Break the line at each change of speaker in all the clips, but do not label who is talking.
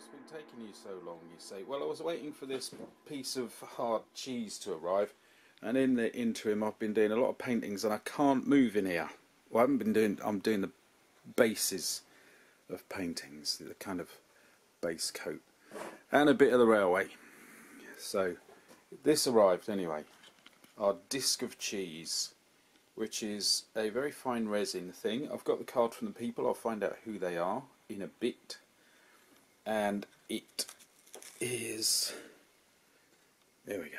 What's been taking you so long, you say? Well, I was waiting for this piece of hard cheese to arrive, and in the interim I've been doing a lot of paintings and I can't move in here. Well, I haven't been doing, I'm doing the bases of paintings, the kind of base coat, and a bit of the railway. So this arrived anyway, our disc of cheese, which is a very fine resin thing. I've got the card from the people, I'll find out who they are in a bit. And it is, there we go,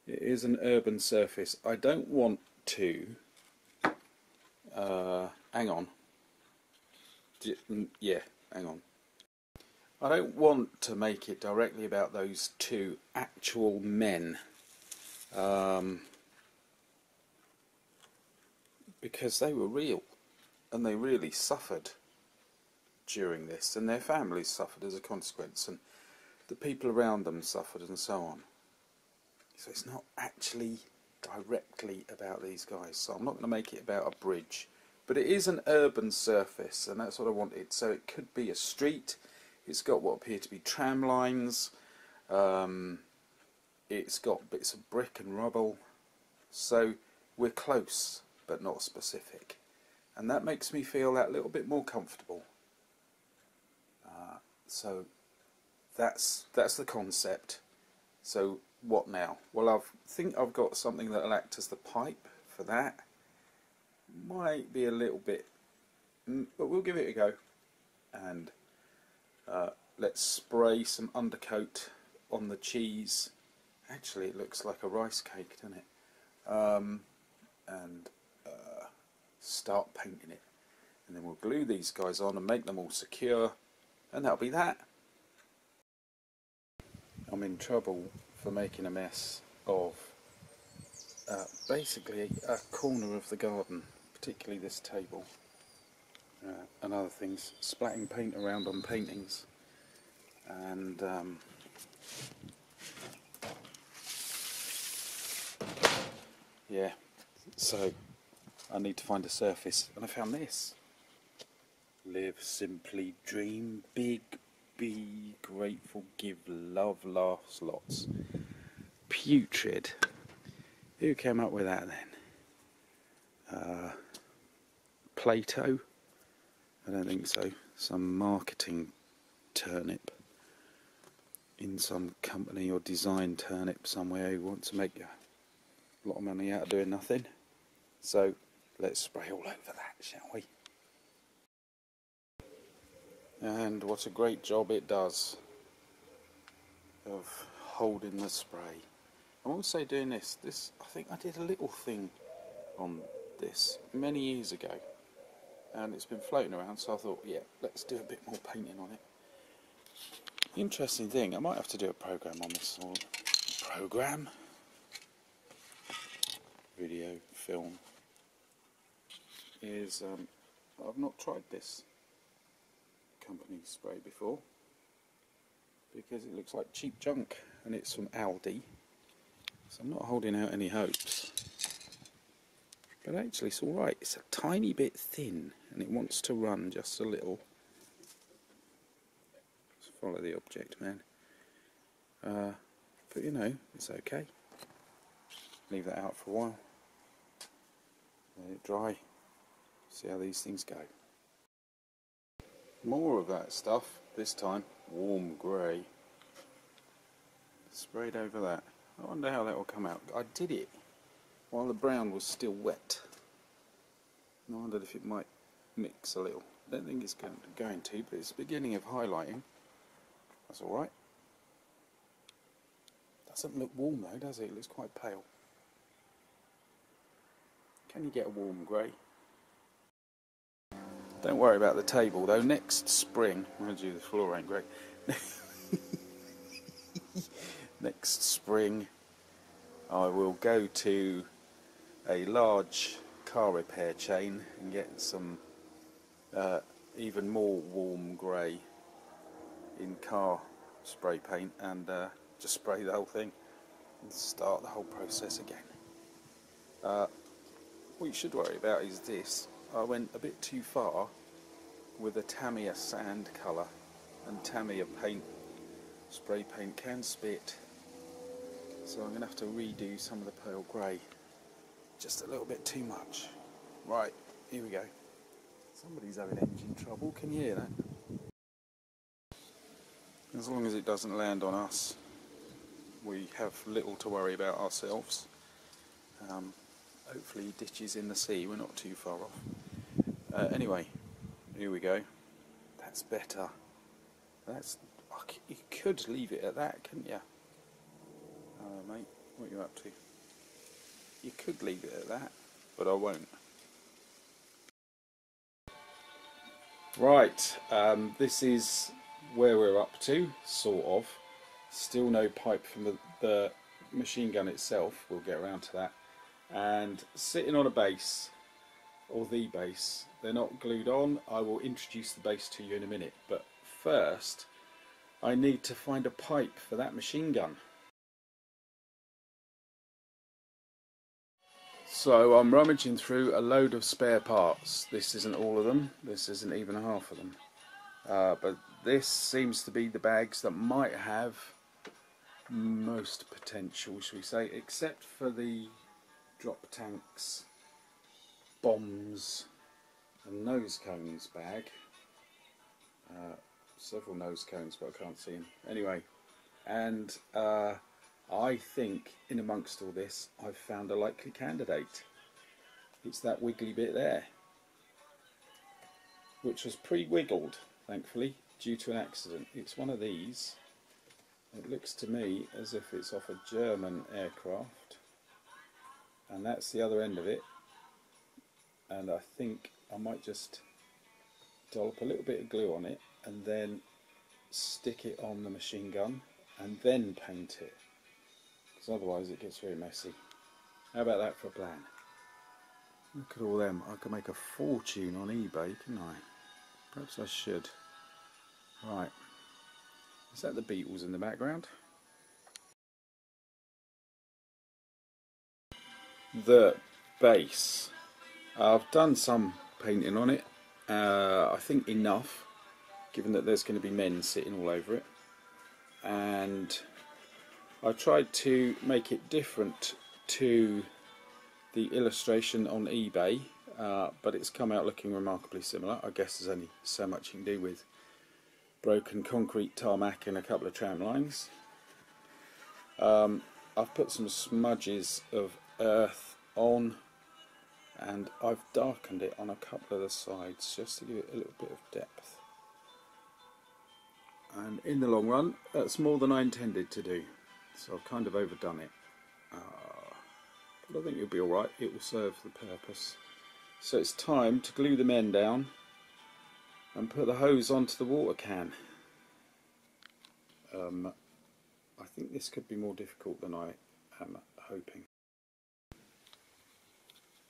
it is an urban surface. I don't want to, hang on, yeah, hang on. I don't want to make it directly about those two actual men, because they were real and they really suffered during this, and their families suffered as a consequence, and the people around them suffered, and so on. So it's not actually directly about these guys, so I'm not going to make it about a bridge, but it is an urban surface, and that's what I wanted. So it could be a street, it's got what appear to be tram lines, it's got bits of brick and rubble, so we're close but not specific, and that makes me feel that little bit more comfortable. So that's the concept. So what now? Well, I think I've got something that'll act as the pipe for that. Might be a little bit, but we'll give it a go. And let's spray some undercoat on the cheese. Actually, it looks like a rice cake, doesn't it? And start painting it. And then we'll glue these guys on and make them all secure. And that'll be that. I'm in trouble for making a mess of basically a corner of the garden, particularly this table and other things, splatting paint around on paintings, and yeah, so I need to find a surface, and I found this. Live simply, dream big, be grateful, give love, laughs lots. Putrid. Who came up with that then? Plato? I don't think so. Some marketing turnip in some company, or design turnip somewhere, who wants to make a lot of money out of doing nothing. So let's spray all over that, shall we? And what a great job it does of holding the spray. I'm also doing this, I think I did a little thing on this many years ago, and it's been floating around, so I thought, yeah, let's do a bit more painting on it. Interesting thing, I might have to do a program on this, or program, video, film, is I've not tried this company spray before, because it looks like cheap junk, and it's from Aldi, so I'm not holding out any hopes, but actually it's alright. It's a tiny bit thin and it wants to run just a little. Just follow the object, man. But you know, it's okay. Leave that out for a while, let it dry, see how these things go. More of that stuff, this time warm grey, sprayed over that. I wonder how that will come out. I did it while the brown was still wet, and I wondered if it might mix a little. I don't think it's going to, but it's the beginning of highlighting. That's alright. Doesn't look warm though, does it? It looks quite pale. Can you get a warm grey? Don't worry about the table though. Next spring, mind you, the floor ain't great. Next spring I will go to a large car repair chain and get some even more warm grey in car spray paint, and just spray the whole thing and start the whole process again. What you should worry about is this. I went a bit too far with a Tamiya sand colour and Tamiya paint, spray paint can spit. So I'm going to have to redo some of the pale grey. Just a little bit too much. Right, here we go. Somebody's having engine trouble, can you hear that? As long as it doesn't land on us, we have little to worry about ourselves. Hopefully ditches in the sea, we're not too far off. Anyway, here we go. That's better. You could leave it at that, couldn't you? Mate, what are you up to? You could leave it at that, but I won't. Right, this is where we're up to, sort of. Still no pipe from the machine gun itself, we'll get around to that. And sitting on a base, or the base, they're not glued on. I will introduce the base to you in a minute, but first I need to find a pipe for that machine gun. So I'm rummaging through a load of spare parts. This isn't all of them, this isn't even half of them. But this seems to be the bags that might have most potential, shall we say, except for the drop tanks, bombs and nose cones bag. Several nose cones, but I can't see them. Anyway, and I think in amongst all this I've found a likely candidate. It's that wiggly bit there, which was pre-wiggled, thankfully, due to an accident. It's one of these. It looks to me as if it's off a German aircraft, and that's the other end of it. And I think I might just dollop a little bit of glue on it and then stick it on the machine gun and then paint it, because otherwise it gets very messy. How about that for a plan? Look at all them. I could make a fortune on eBay, couldn't I? Perhaps I should. Right. Is that the Beatles in the background? The base. I've done some painting on it. I think enough, given that there's going to be men sitting all over it. And I tried to make it different to the illustration on eBay, but it's come out looking remarkably similar. I guess there's only so much you can do with broken concrete tarmac and a couple of tram lines. I've put some smudges of earth on, and I've darkened it on a couple of the sides just to give it a little bit of depth. And in the long run, that's more than I intended to do, so I've kind of overdone it. But I think it'll be alright, it will serve the purpose. So it's time to glue the men down and put the hose onto the water can. I think this could be more difficult than I am hoping.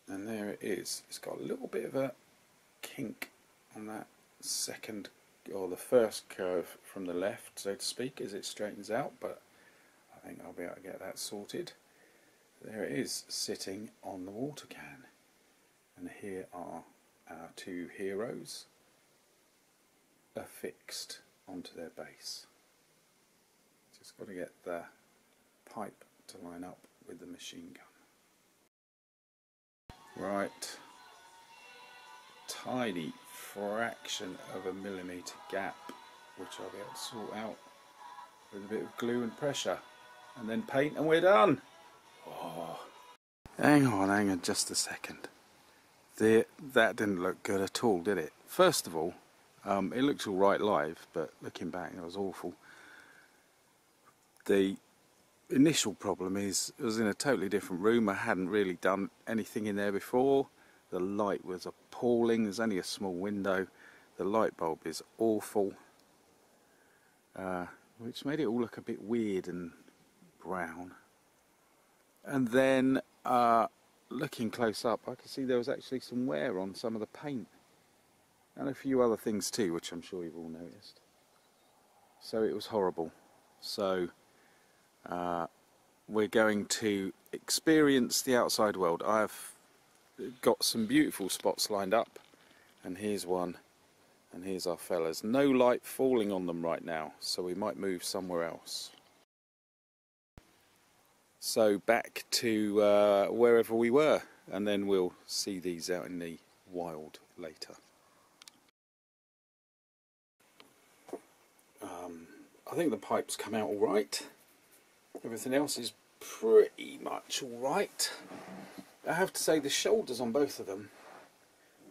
And there it is. It's got a little bit of a kink on that second, or the first curve from the left, so to speak, as it straightens out, but I think I'll be able to get that sorted. There it is, sitting on the water can. And here are our two heroes affixed onto their base. Just got to get the pipe to line up with the machine gun. Right, tiny fraction of a millimetre gap, which I'll be able to sort out with a bit of glue and pressure, and then paint, and we're done. Oh. Hang on just a second. That didn't look good at all, did it? First of all, it looks alright live, but looking back it was awful. The initial problem is it was in a totally different room. I hadn't really done anything in there before. The light was appalling. There's only a small window. The light bulb is awful, which made it all look a bit weird and brown. And then looking close up, I could see there was actually some wear on some of the paint and a few other things too, which I'm sure you've all noticed. So it was horrible. So we're going to experience the outside world. I have got some beautiful spots lined up, and here's one And here's our fellas. No light falling on them right now, so we might move somewhere else. So back to wherever we were, and then we'll see these out in the wild later. I think the pipes come out alright. Everything else is pretty much alright. I have to say the shoulders on both of them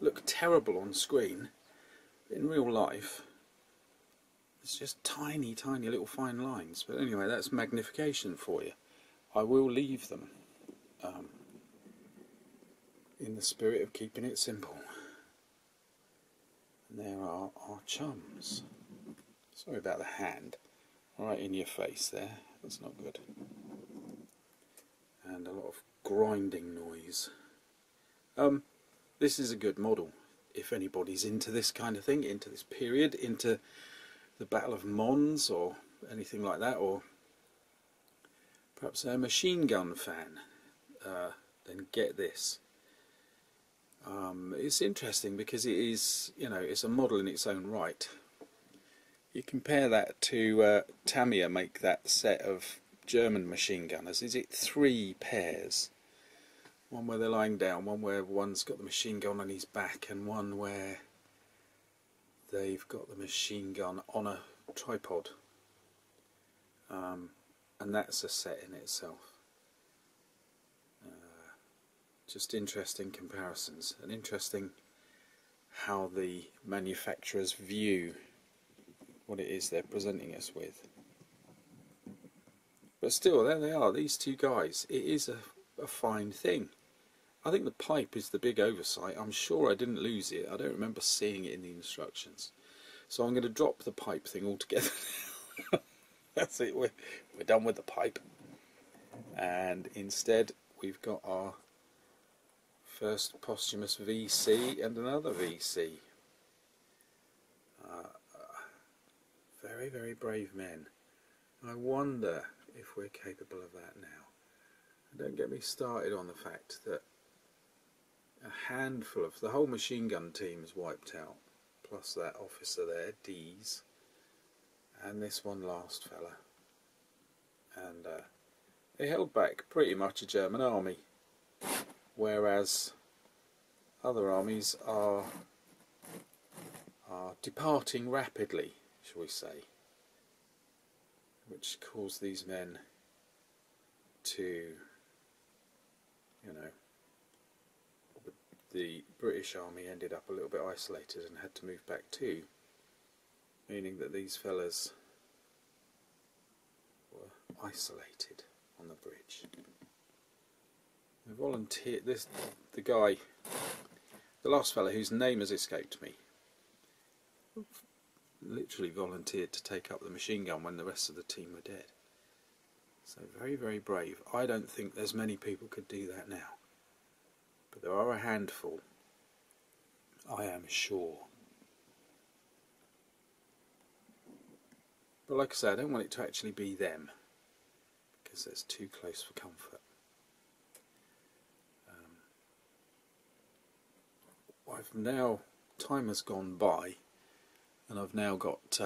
look terrible on screen. In real life it's just tiny little fine lines, but anyway, that's magnification for you. I will leave them in the spirit of keeping it simple. And there are our chums. Sorry about the hand, right in your face there, that's not good. And a lot of grinding noise. This is a good model if anybody's into this kind of thing, into this period, into the Battle of Mons or anything like that, or perhaps a machine gun fan, then get this. It's interesting because it is, you know, it's a model in its own right. You compare that to Tamiya make that set of German machine gunners. Is it 3 pairs? One where they're lying down, one where one's got the machine gun on his back, and one where they've got the machine gun on a tripod. And that's a set in itself. Just interesting comparisons, and interesting how the manufacturers view what it is they're presenting us with. But still, there they are, these two guys. It is a fine thing. I think the pipe is the big oversight. I'm sure I didn't lose it. I don't remember seeing it in the instructions. So I'm going to drop the pipe thing altogether now. That's it, we're done with the pipe. And instead we've got our first posthumous VC and another VC. Very, very brave men. I wonder if we're capable of that now. And don't get me started on the fact that a handful of the whole machine gun team is wiped out, plus that officer there, D's, and this one last fella. And they held back pretty much a German army, whereas other armies are departing rapidly, shall we say, which caused these men to, you know, the British army ended up a little bit isolated and had to move back too, meaning that these fellas were isolated on the bridge. The volunteer, the guy, the last fella whose name has escaped me, literally volunteered to take up the machine gun when the rest of the team were dead. So very, very brave. I don't think there's many people could do that now, but there are a handful, I am sure. But like I say, I don't want it to actually be them, because that's too close for comfort. I've now, time has gone by, and I've now got,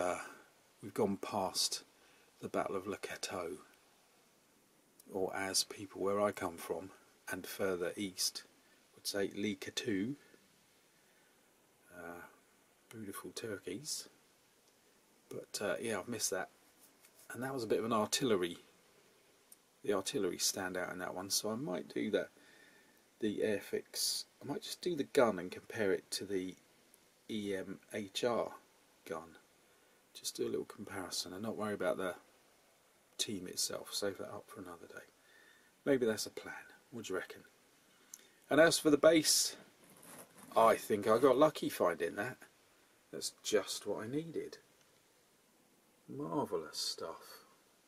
we've gone past the Battle of Le Cateau, or as people where I come from and further east would say, Le Cateau. Beautiful turkeys. But yeah, I've missed that. And that was a bit of an artillery. The artillery stand out in that one, so I might do that. The Airfix. I might just do the gun and compare it to the EMHR gun. Just do a little comparison and not worry about the team itself. Save that up for another day. Maybe that's a plan. What do you reckon? And as for the base, I think I got lucky finding that. That's just what I needed. Marvellous stuff.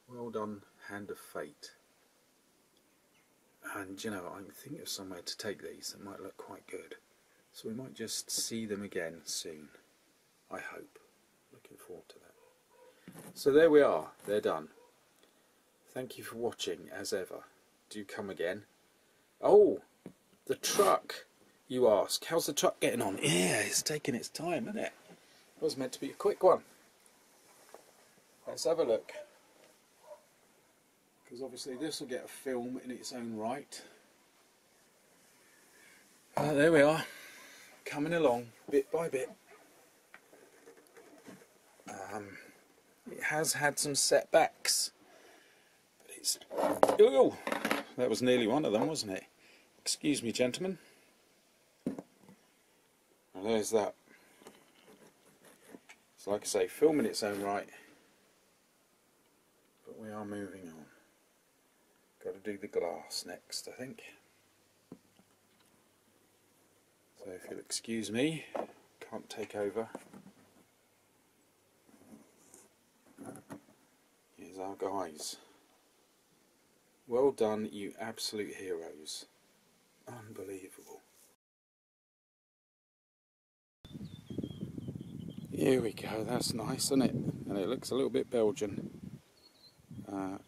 Well done, Hand of Fate. And you know, I'm thinking of somewhere to take these that might look quite good. So we might just see them again soon. I hope. Looking forward to that. So there we are. They're done. Thank you for watching as ever. Do come again. Oh, the truck, you ask. How's the truck getting on? Yeah, it's taking its time, isn't it? It was meant to be a quick one. Let's have a look. Because obviously this will get a film in its own right. There we are, coming along bit by bit. It has had some setbacks, but it's... Ooh, that was nearly one of them, wasn't it? Excuse me, gentlemen. Well, there's that. It's like I say, film in its own right, but we are moving on. Got to do the glass next, I think. So if you'll excuse me, can't take over. Here's our guys. Well done, you absolute heroes. Unbelievable. Here we go, that's nice, isn't it? And it looks a little bit Belgian.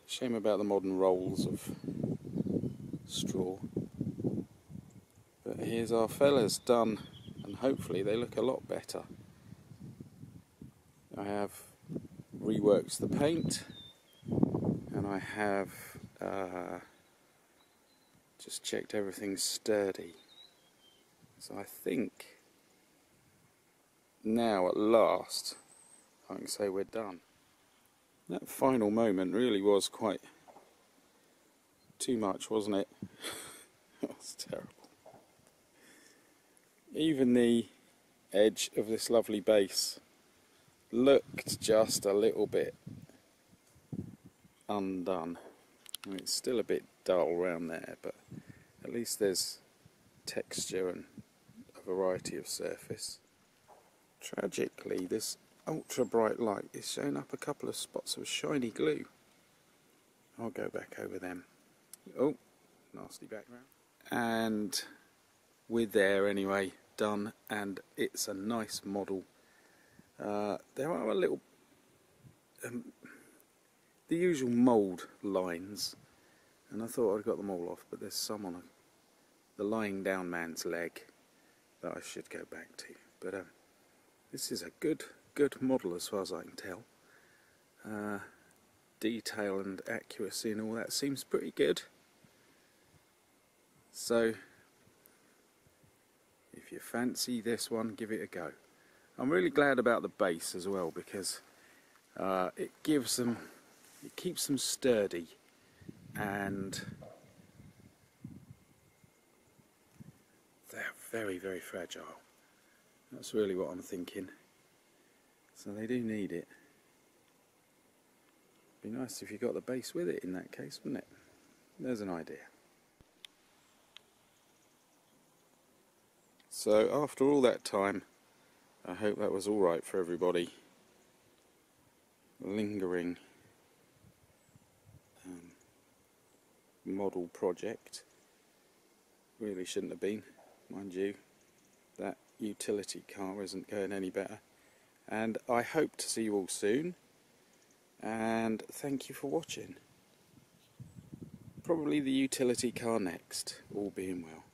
Shame about the modern rolls of straw. But here's our fellas done, and hopefully they look a lot better. I have reworked the paint, and I have just checked everything's sturdy. So I think now at last I can say we're done. That final moment really was quite too much, wasn't it? It was terrible. Even the edge of this lovely base looked just a little bit undone. I mean, it's still a bit dull around there, but at least there's texture and a variety of surface. Tragically, this ultra bright light is showing up a couple of spots of shiny glue. I'll go back over them. Oh, nasty background. And we're there anyway, done, and it's a nice model. There are a little the usual mould lines, and I thought I'd got them all off, but there's some on the lying down man's leg that I should go back to. But this is a good model as far as I can tell. Detail and accuracy and all that seems pretty good. So if you fancy this one, give it a go. I'm really glad about the base as well, because it keeps them sturdy, and they're very, very fragile. That's really what I'm thinking. So they do need it. Be nice if you got the base with it in that case, wouldn't it? There's an idea. So after all that time, I hope that was alright for everybody. Lingering model project. Really shouldn't have been, mind you. That utility car isn't going any better. And I hope to see you all soon. And thank you for watching. Probably the utility car next, all being well.